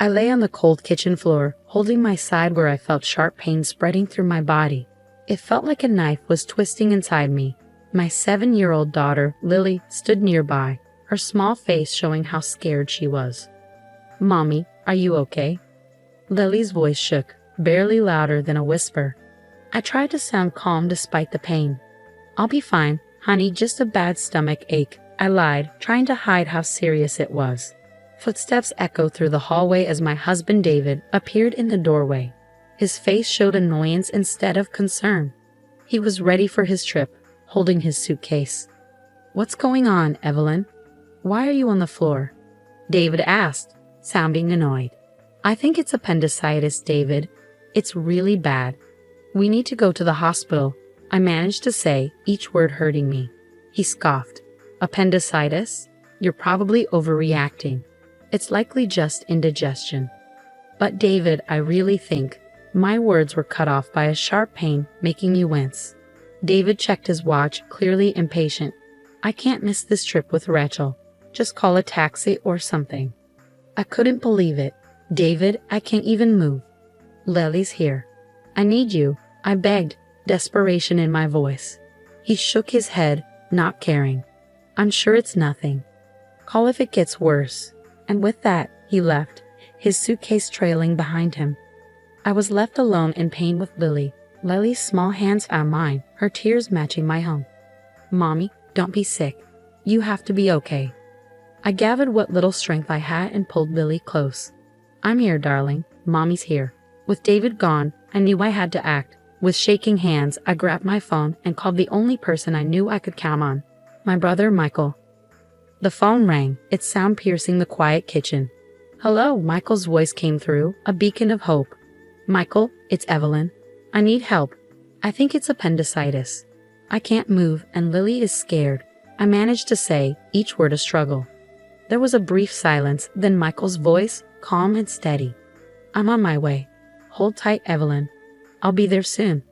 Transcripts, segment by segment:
I lay on the cold kitchen floor, holding my side where I felt sharp pain spreading through my body. It felt like a knife was twisting inside me. My 7-year-old daughter, Lily, stood nearby, her small face showing how scared she was. "Mommy, are you okay?" Lily's voice shook, barely louder than a whisper. I tried to sound calm despite the pain. "I'll be fine, honey, just a bad stomach ache," I lied, trying to hide how serious it was. Footsteps echoed through the hallway as my husband David appeared in the doorway. His face showed annoyance instead of concern. He was ready for his trip, holding his suitcase. "What's going on, Evelyn? Why are you on the floor?" David asked, sounding annoyed. "I think it's appendicitis, David. It's really bad. We need to go to the hospital," I managed to say, each word hurting me. He scoffed. "Appendicitis? You're probably overreacting. It's likely just indigestion." "But David, I really think..." My words were cut off by a sharp pain, making me wince. David checked his watch, clearly impatient. "I can't miss this trip with Rachel. Just call a taxi or something." I couldn't believe it. "David, I can't even move. Lily's here. I need you," I begged, desperation in my voice. He shook his head, not caring. "I'm sure it's nothing. Call if it gets worse." And with that, he left, his suitcase trailing behind him. I was left alone in pain with Lily. Lily's small hands found mine, her tears matching my own. "Mommy, don't be sick. You have to be okay." I gathered what little strength I had and pulled Lily close. "I'm here, darling. Mommy's here." With David gone, I knew I had to act. With shaking hands, I grabbed my phone and called the only person I knew I could count on, my brother Michael. The phone rang, its sound piercing the quiet kitchen. "Hello," Michael's voice came through, a beacon of hope. "Michael, it's Evelyn. I need help. I think it's appendicitis. I can't move and Lily is scared," I managed to say, each word a struggle. There was a brief silence, then Michael's voice, calm and steady. "I'm on my way. Hold tight, Evelyn. I'll be there soon."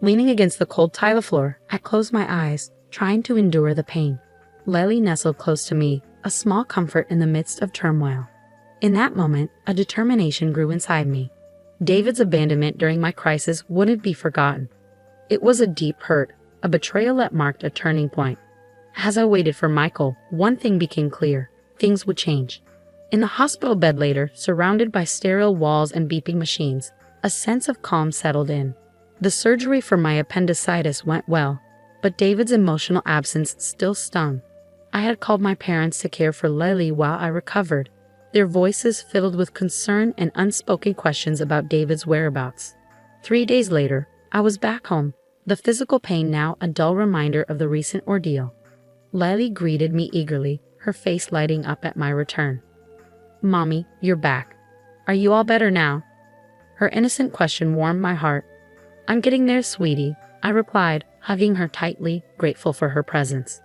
Leaning against the cold tile floor, I closed my eyes, trying to endure the pain. Lily nestled close to me, a small comfort in the midst of turmoil. In that moment, a determination grew inside me. David's abandonment during my crisis wouldn't be forgotten. It was a deep hurt, a betrayal that marked a turning point. As I waited for Michael, one thing became clear: things would change. In the hospital bed later, surrounded by sterile walls and beeping machines, a sense of calm settled in. The surgery for my appendicitis went well, but David's emotional absence still stung. I had called my parents to care for Lily while I recovered, their voices filled with concern and unspoken questions about David's whereabouts. 3 days later, I was back home, the physical pain now a dull reminder of the recent ordeal. Lily greeted me eagerly, her face lighting up at my return. "Mommy, you're back. Are you all better now?" Her innocent question warmed my heart. "I'm getting there, sweetie," I replied, hugging her tightly, grateful for her presence.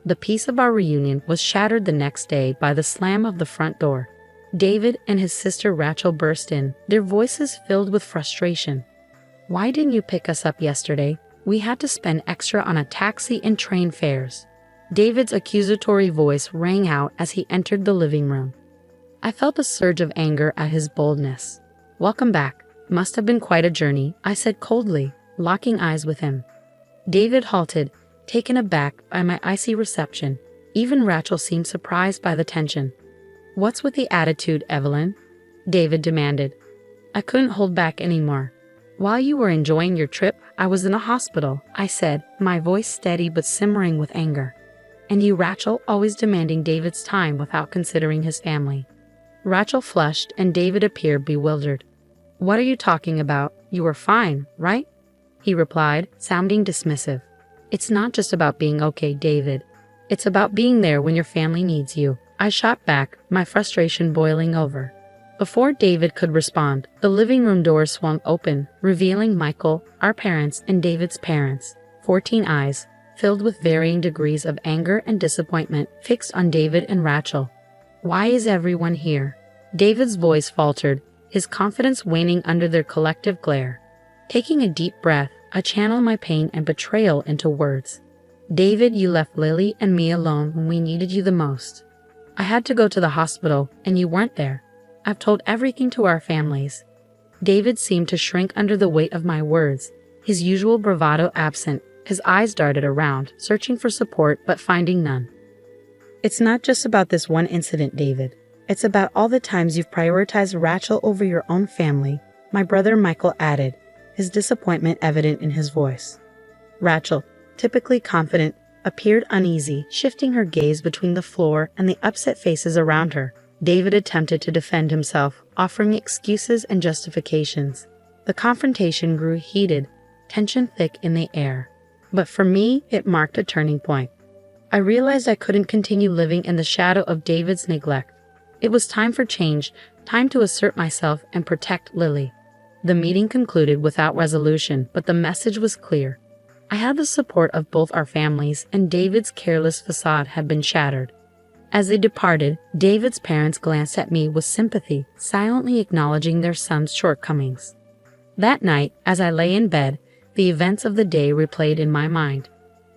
The peace of our reunion was shattered the next day by the slam of the front door. David and his sister Rachel burst in, their voices filled with frustration. "Why didn't you pick us up yesterday? We had to spend extra on a taxi and train fares." David's accusatory voice rang out as he entered the living room. I felt a surge of anger at his boldness. "Welcome back. Must have been quite a journey," I said coldly, locking eyes with him. David halted, taken aback by my icy reception. Even Rachel seemed surprised by the tension. "What's with the attitude, Evelyn?" David demanded. I couldn't hold back anymore. "While you were enjoying your trip, I was in a hospital," I said, my voice steady but simmering with anger. "And you, Rachel, always demanding David's time without considering his family." Rachel flushed and David appeared bewildered. "What are you talking about? You were fine, right?" he replied, sounding dismissive. "It's not just about being okay, David. It's about being there when your family needs you," I shot back, my frustration boiling over. Before David could respond, the living room door swung open, revealing Michael, our parents, and David's parents. 14 eyes, filled with varying degrees of anger and disappointment, fixed on David and Rachel. "Why is everyone here?" David's voice faltered, his confidence waning under their collective glare. Taking a deep breath, I channeled my pain and betrayal into words. "David, you left Lily and me alone when we needed you the most. I had to go to the hospital, and you weren't there. I've told everything to our families." David seemed to shrink under the weight of my words, his usual bravado absent. His eyes darted around, searching for support but finding none. "It's not just about this one incident, David. It's about all the times you've prioritized Rachel over your own family," my brother Michael added, his disappointment evident in his voice. Rachel, typically confident, appeared uneasy, shifting her gaze between the floor and the upset faces around her. David attempted to defend himself, offering excuses and justifications. The confrontation grew heated, tension thick in the air. But for me, it marked a turning point. I realized I couldn't continue living in the shadow of David's neglect. It was time for change, time to assert myself and protect Lily. The meeting concluded without resolution, but the message was clear. I had the support of both our families, and David's careless facade had been shattered. As they departed, David's parents glanced at me with sympathy, silently acknowledging their son's shortcomings. That night, as I lay in bed, the events of the day replayed in my mind.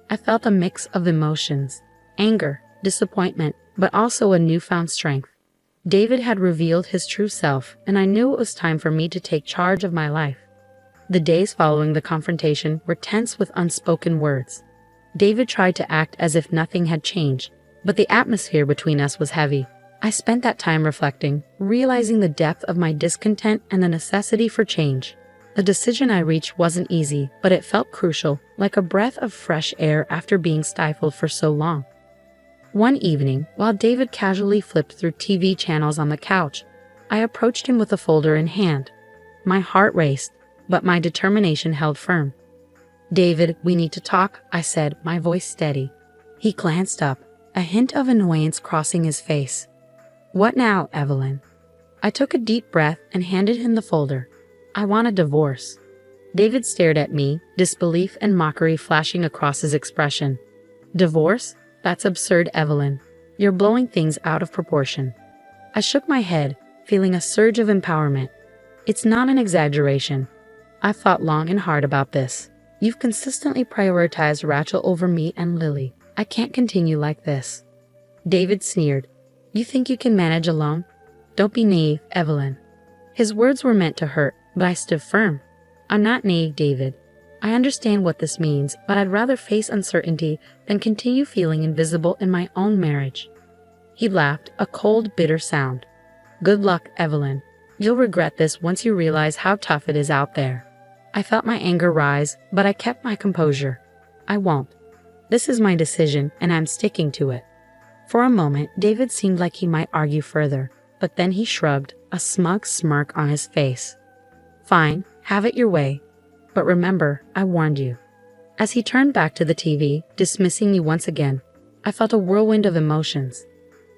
I felt a mix of emotions: anger, disappointment, but also a newfound strength. David had revealed his true self, and I knew it was time for me to take charge of my life. The days following the confrontation were tense with unspoken words. David tried to act as if nothing had changed, but the atmosphere between us was heavy. I spent that time reflecting, realizing the depth of my discontent and the necessity for change. The decision I reached wasn't easy, but it felt crucial, like a breath of fresh air after being stifled for so long. One evening, while David casually flipped through TV channels on the couch, I approached him with a folder in hand. My heart raced, but my determination held firm. "David, we need to talk," I said, my voice steady. He glanced up, a hint of annoyance crossing his face. "What now, Evelyn?" I took a deep breath and handed him the folder. "I want a divorce." David stared at me, disbelief and mockery flashing across his expression. "Divorce? That's absurd, Evelyn. You're blowing things out of proportion." I shook my head, feeling a surge of empowerment. "It's not an exaggeration. I've thought long and hard about this. You've consistently prioritized Rachel over me and Lily. I can't continue like this." David sneered. "You think you can manage alone? Don't be naive, Evelyn." His words were meant to hurt, but I stood firm. "I'm not naive, David. I understand what this means, but I'd rather face uncertainty than continue feeling invisible in my own marriage." He laughed, a cold, bitter sound. "Good luck, Evelyn. You'll regret this once you realize how tough it is out there." I felt my anger rise, but I kept my composure. "I won't. This is my decision, and I'm sticking to it." For a moment, David seemed like he might argue further, but then he shrugged, a smug smirk on his face. "Fine, have it your way. But remember, I warned you." As he turned back to the TV, dismissing me once again, I felt a whirlwind of emotions.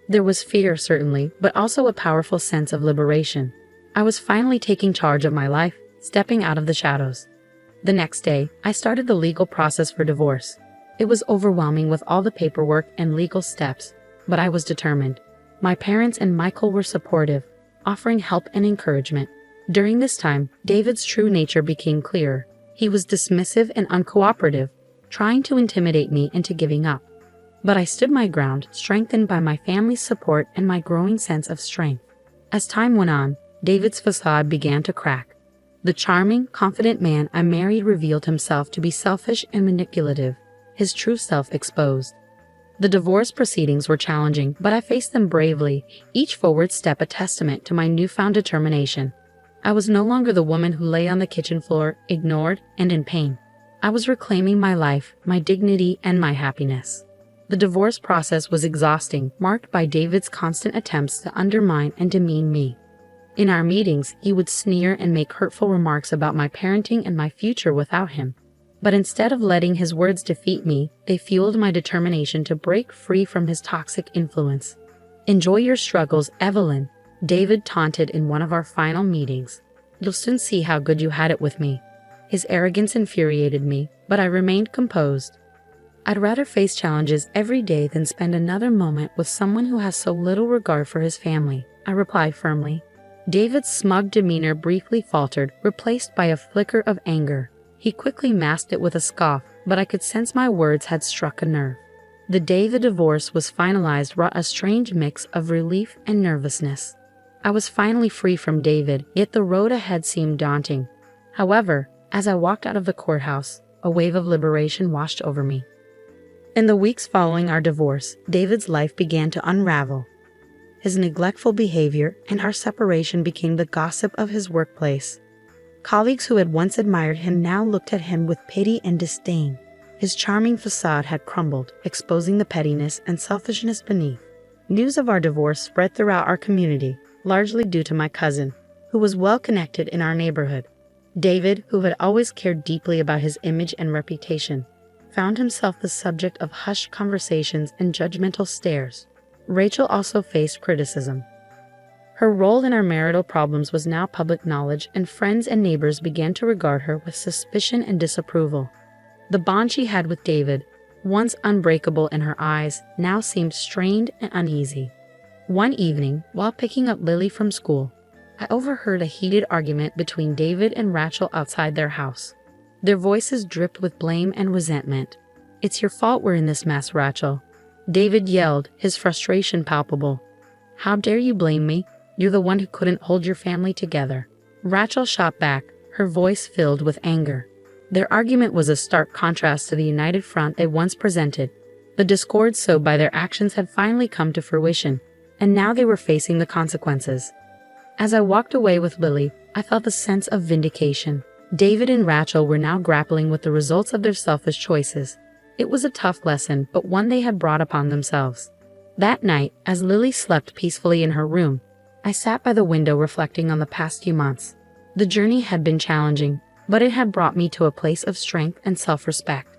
There was fear, certainly, but also a powerful sense of liberation. I was finally taking charge of my life, stepping out of the shadows. The next day, I started the legal process for divorce. It was overwhelming with all the paperwork and legal steps, but I was determined. My parents and Michael were supportive, offering help and encouragement. During this time, David's true nature became clearer. He was dismissive and uncooperative, trying to intimidate me into giving up. But I stood my ground, strengthened by my family's support and my growing sense of strength. As time went on, David's facade began to crack. The charming, confident man I married revealed himself to be selfish and manipulative, his true self exposed. The divorce proceedings were challenging, but I faced them bravely, each forward step a testament to my newfound determination. I was no longer the woman who lay on the kitchen floor, ignored and in pain. I was reclaiming my life, my dignity, and my happiness. The divorce process was exhausting, marked by David's constant attempts to undermine and demean me. In our meetings, he would sneer and make hurtful remarks about my parenting and my future without him. But instead of letting his words defeat me, they fueled my determination to break free from his toxic influence. "Enjoy your struggles, Evelyn," David taunted in one of our final meetings. "You'll soon see how good you had it with me." His arrogance infuriated me, but I remained composed. I'd rather face challenges every day than spend another moment with someone who has so little regard for his family, I replied firmly. David's smug demeanor briefly faltered, replaced by a flicker of anger. He quickly masked it with a scoff, but I could sense my words had struck a nerve. The day the divorce was finalized brought a strange mix of relief and nervousness. I was finally free from David, yet the road ahead seemed daunting. However, as I walked out of the courthouse, a wave of liberation washed over me. In the weeks following our divorce, David's life began to unravel. His neglectful behavior and our separation became the gossip of his workplace. Colleagues who had once admired him now looked at him with pity and disdain. His charming facade had crumbled, exposing the pettiness and selfishness beneath. News of our divorce spread throughout our community, largely due to my cousin, who was well connected in our neighborhood. David, who had always cared deeply about his image and reputation, found himself the subject of hushed conversations and judgmental stares. Rachel also faced criticism. Her role in our marital problems was now public knowledge, and friends and neighbors began to regard her with suspicion and disapproval. The bond she had with David, once unbreakable in her eyes, now seemed strained and uneasy. One evening, while picking up Lily from school, I overheard a heated argument between David and Rachel outside their house. Their voices dripped with blame and resentment. "It's your fault we're in this mess, Rachel," David yelled, his frustration palpable. "How dare you blame me? You're the one who couldn't hold your family together." Rachel shot back, her voice filled with anger. Their argument was a stark contrast to the united front they once presented. The discord sowed by their actions had finally come to fruition, and now they were facing the consequences. As I walked away with Lily, I felt a sense of vindication. David and Rachel were now grappling with the results of their selfish choices. It was a tough lesson, but one they had brought upon themselves. That night, as Lily slept peacefully in her room, I sat by the window reflecting on the past few months. The journey had been challenging, but it had brought me to a place of strength and self-respect.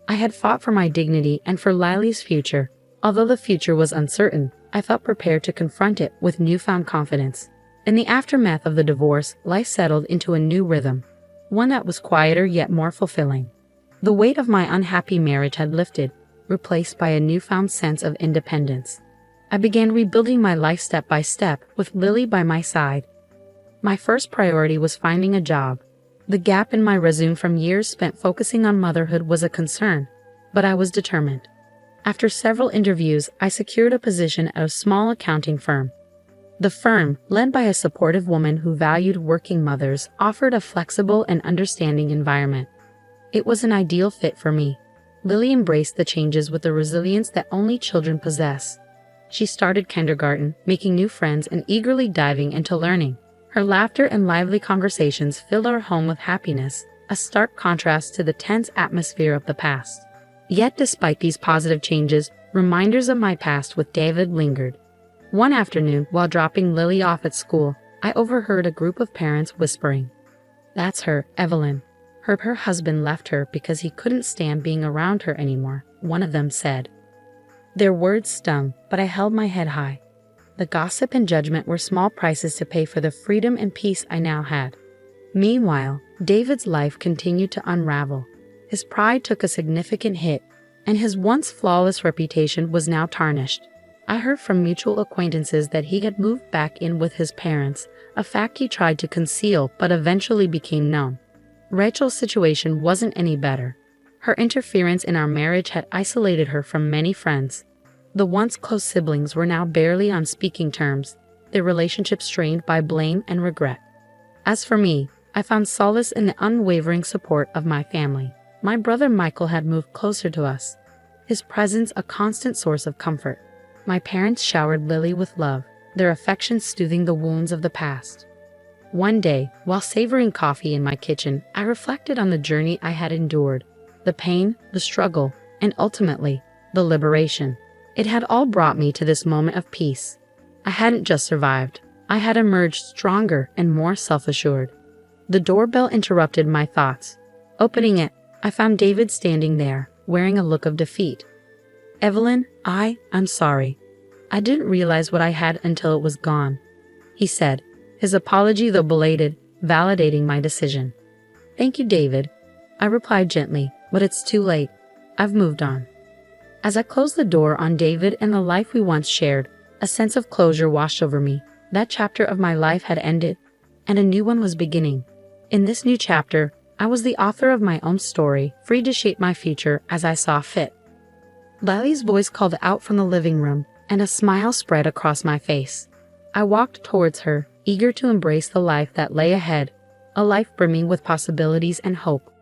I had fought for my dignity and for Lily's future. Although the future was uncertain, I felt prepared to confront it with newfound confidence. In the aftermath of the divorce, life settled into a new rhythm, one that was quieter yet more fulfilling. The weight of my unhappy marriage had lifted, replaced by a newfound sense of independence. I began rebuilding my life step by step, with Lily by my side. My first priority was finding a job. The gap in my resume from years spent focusing on motherhood was a concern, but I was determined. After several interviews, I secured a position at a small accounting firm. The firm, led by a supportive woman who valued working mothers, offered a flexible and understanding environment. It was an ideal fit for me. Lily embraced the changes with the resilience that only children possess. She started kindergarten, making new friends and eagerly diving into learning. Her laughter and lively conversations filled our home with happiness, a stark contrast to the tense atmosphere of the past. Yet despite these positive changes, reminders of my past with David lingered. One afternoon, while dropping Lily off at school, I overheard a group of parents whispering, "That's her, Evelyn. Her husband left her because he couldn't stand being around her anymore," one of them said. Their words stung, but I held my head high. The gossip and judgment were small prices to pay for the freedom and peace I now had. Meanwhile, David's life continued to unravel. His pride took a significant hit, and his once flawless reputation was now tarnished. I heard from mutual acquaintances that he had moved back in with his parents, a fact he tried to conceal but eventually became known. Rachel's situation wasn't any better. Her interference in our marriage had isolated her from many friends. The once close siblings were now barely on speaking terms, their relationship strained by blame and regret. As for me, I found solace in the unwavering support of my family. My brother Michael had moved closer to us, his presence a constant source of comfort. My parents showered Lily with love, their affection soothing the wounds of the past. One day, while savoring coffee in my kitchen, I reflected on the journey I had endured, the pain, the struggle, and ultimately, the liberation. It had all brought me to this moment of peace. I hadn't just survived. I had emerged stronger and more self-assured. The doorbell interrupted my thoughts. Opening it, I found David standing there, wearing a look of defeat. "Evelyn, I'm sorry. I didn't realize what I had until it was gone," he said, his apology, though belated, validating my decision. "Thank you, David," I replied gently, "but it's too late. I've moved on." As I closed the door on David and the life we once shared, a sense of closure washed over me. That chapter of my life had ended, and a new one was beginning. In this new chapter, I was the author of my own story, free to shape my future as I saw fit. Lily's voice called out from the living room, and a smile spread across my face. I walked towards her, eager to embrace the life that lay ahead, a life brimming with possibilities and hope.